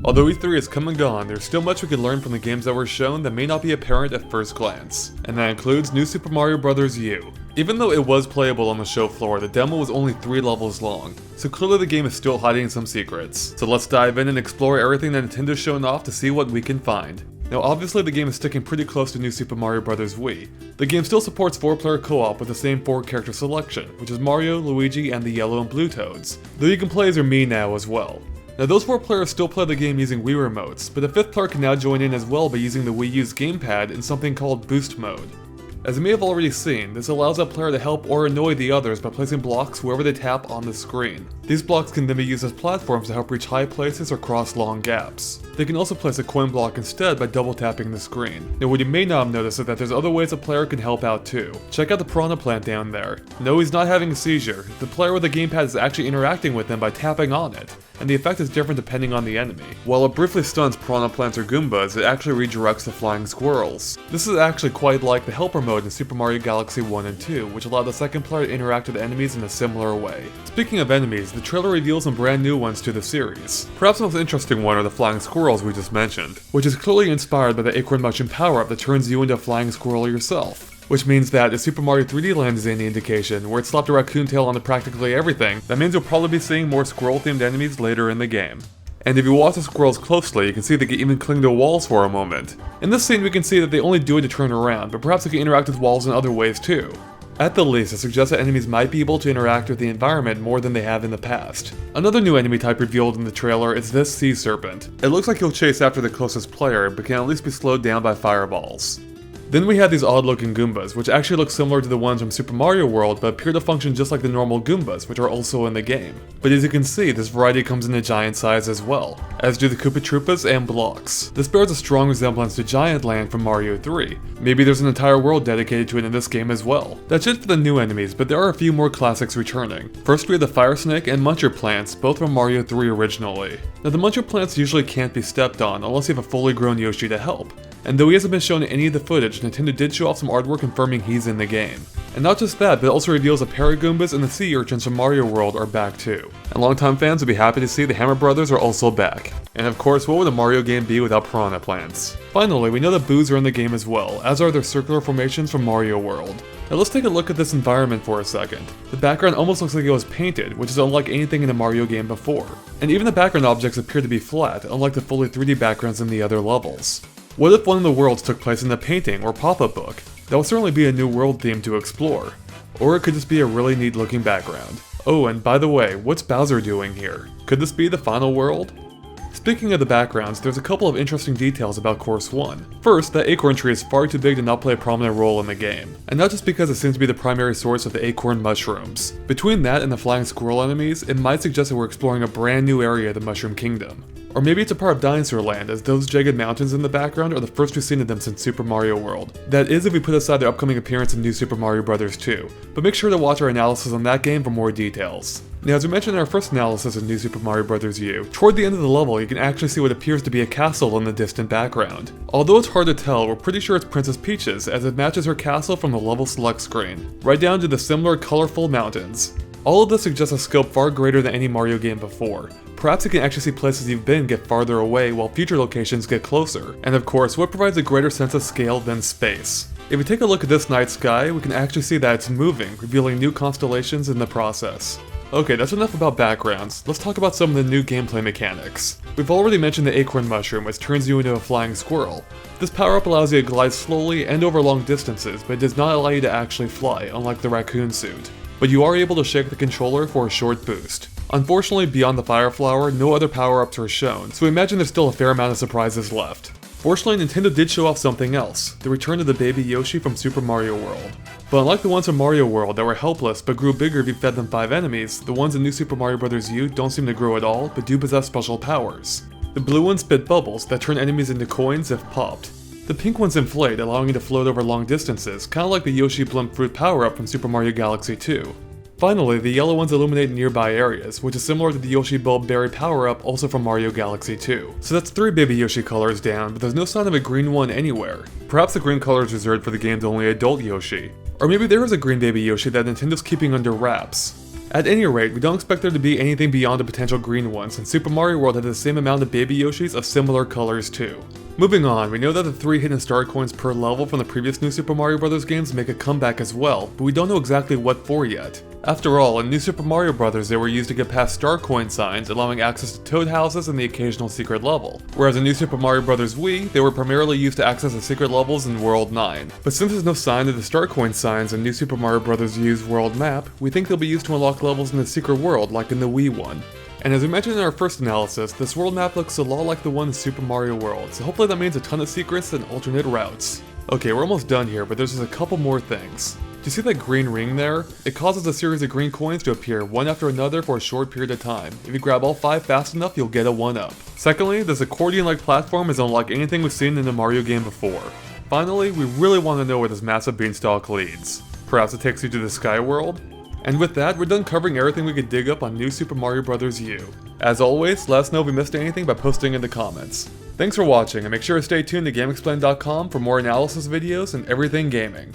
Although E3 is come and gone, there's still much we can learn from the games that were shown that may not be apparent at first glance, and that includes New Super Mario Bros. U. Even though it was playable on the show floor, the demo was only 3 levels long, so clearly the game is still hiding some secrets. So let's dive in and explore everything that Nintendo's shown off to see what we can find. Now obviously the game is sticking pretty close to New Super Mario Bros. Wii. The game still supports 4-player co-op with the same 4-character selection, which is Mario, Luigi, and the yellow and blue toads, though you can play as your Mii now as well. Now those 4 players still play the game using Wii remotes, but a 5th player can now join in as well by using the Wii U's gamepad in something called Boost Mode. As you may have already seen, this allows that player to help or annoy the others by placing blocks wherever they tap on the screen. These blocks can then be used as platforms to help reach high places or cross long gaps. They can also place a coin block instead by double tapping the screen. Now what you may not have noticed is that there's other ways a player can help out too. Check out the Piranha Plant down there. No, he's not having a seizure. The player with the gamepad is actually interacting with them by tapping on it, and the effect is different depending on the enemy. While it briefly stuns Piranha Plants or Goombas, it actually redirects the flying squirrels. This is actually quite like the helper mode in Super Mario Galaxy 1 and 2, which allowed the second player to interact with enemies in a similar way. Speaking of enemies, the trailer reveals some brand new ones to the series. Perhaps the most interesting one are the flying squirrels we just mentioned, which is clearly inspired by the Acorn Mushroom power-up that turns you into a flying squirrel yourself. Which means that if Super Mario 3D Land is any indication, where it slapped a raccoon tail onto practically everything, that means you'll probably be seeing more squirrel-themed enemies later in the game. And if you watch the squirrels closely, you can see they can even cling to walls for a moment. In this scene we can see that they only do it to turn around, but perhaps they can interact with walls in other ways too. At the least, it suggests that enemies might be able to interact with the environment more than they have in the past. Another new enemy type revealed in the trailer is this Sea Serpent. It looks like he'll chase after the closest player, but can at least be slowed down by fireballs. Then we have these odd-looking Goombas, which actually look similar to the ones from Super Mario World, but appear to function just like the normal Goombas, which are also in the game. But as you can see, this variety comes in a giant size as well, as do the Koopa Troopas and blocks. This bears a strong resemblance to Giant Land from Mario 3. Maybe there's an entire world dedicated to it in this game as well. That's it for the new enemies, but there are a few more classics returning. First we have the Fire Snake and Muncher Plants, both from Mario 3 originally. Now the Muncher Plants usually can't be stepped on unless you have a fully grown Yoshi to help. And though he hasn't been shown in any of the footage, Nintendo did show off some artwork confirming he's in the game. And not just that, but it also reveals that Paragoombas and the Sea Urchins from Mario World are back too. And longtime fans will be happy to see the Hammer Brothers are also back. And of course, what would a Mario game be without Piranha Plants? Finally, we know that boos are in the game as well, as are their circular formations from Mario World. Now let's take a look at this environment for a second. The background almost looks like it was painted, which is unlike anything in a Mario game before. And even the background objects appear to be flat, unlike the fully 3D backgrounds in the other levels. What if one of the worlds took place in a painting or pop-up book? That would certainly be a new world theme to explore. Or it could just be a really neat looking background. Oh, and by the way, what's Bowser doing here? Could this be the final world? Speaking of the backgrounds, there's a couple of interesting details about Course 1. First, that acorn tree is far too big to not play a prominent role in the game, and not just because it seems to be the primary source of the acorn mushrooms. Between that and the flying squirrel enemies, it might suggest that we're exploring a brand new area of the Mushroom Kingdom. Or maybe it's a part of Dinosaur Land, as those jagged mountains in the background are the first we've seen of them since Super Mario World. That is if we put aside their upcoming appearance in New Super Mario Bros. 2, but make sure to watch our analysis on that game for more details. Now, as we mentioned in our first analysis of New Super Mario Bros. U, toward the end of the level you can actually see what appears to be a castle in the distant background. Although it's hard to tell, we're pretty sure it's Princess Peach's, as it matches her castle from the level select screen, right down to the similar colorful mountains. All of this suggests a scope far greater than any Mario game before. Perhaps you can actually see places you've been get farther away while future locations get closer. And of course, what provides a greater sense of scale than space? If we take a look at this night sky, we can actually see that it's moving, revealing new constellations in the process. Okay, that's enough about backgrounds. Let's talk about some of the new gameplay mechanics. We've already mentioned the Acorn Mushroom, which turns you into a flying squirrel. This power-up allows you to glide slowly and over long distances, but it does not allow you to actually fly, unlike the raccoon suit. But you are able to shake the controller for a short boost. Unfortunately, beyond the Fire Flower, no other power-ups are shown, so we imagine there's still a fair amount of surprises left. Fortunately, Nintendo did show off something else, the return of the baby Yoshi from Super Mario World. But unlike the ones from Mario World that were helpless but grew bigger if you fed them 5 enemies, the ones in New Super Mario Bros. U don't seem to grow at all, but do possess special powers. The blue ones spit bubbles that turn enemies into coins if popped. The pink ones inflate, allowing you to float over long distances, kinda like the Yoshi Blimp Fruit power-up from Super Mario Galaxy 2. Finally, the yellow ones illuminate nearby areas, which is similar to the Yoshi Bulb Berry power-up also from Mario Galaxy 2. So that's 3 baby Yoshi colors down, but there's no sign of a green one anywhere. Perhaps the green color is reserved for the game's only adult Yoshi. Or maybe there is a green baby Yoshi that Nintendo's keeping under wraps. At any rate, we don't expect there to be anything beyond a potential green one, since Super Mario World had the same amount of baby Yoshis of similar colors too. Moving on, we know that the 3 hidden star coins per level from the previous New Super Mario Bros. Games make a comeback as well, but we don't know exactly what for yet. After all, in New Super Mario Bros. They were used to get past star coin signs, allowing access to Toad houses and the occasional secret level, whereas in New Super Mario Bros. Wii, they were primarily used to access the secret levels in World 9. But since there's no sign of the star coin signs in New Super Mario Bros. U's World Map, we think they'll be used to unlock levels in the secret world like in the Wii one. And as we mentioned in our first analysis, this world map looks a lot like the one in Super Mario World, so hopefully that means a ton of secrets and alternate routes. Okay, we're almost done here, but there's just a couple more things. Do you see that green ring there? It causes a series of green coins to appear one after another for a short period of time. If you grab all 5 fast enough, you'll get a 1-up. Secondly, this accordion-like platform is unlike anything we've seen in a Mario game before. Finally, we really want to know where this massive beanstalk leads. Perhaps it takes you to the Sky World? And with that, we're done covering everything we could dig up on New Super Mario Bros. U. As always, let us know if we missed anything by posting in the comments. Thanks for watching, and make sure to stay tuned to GameXplain.com for more analysis videos and everything gaming.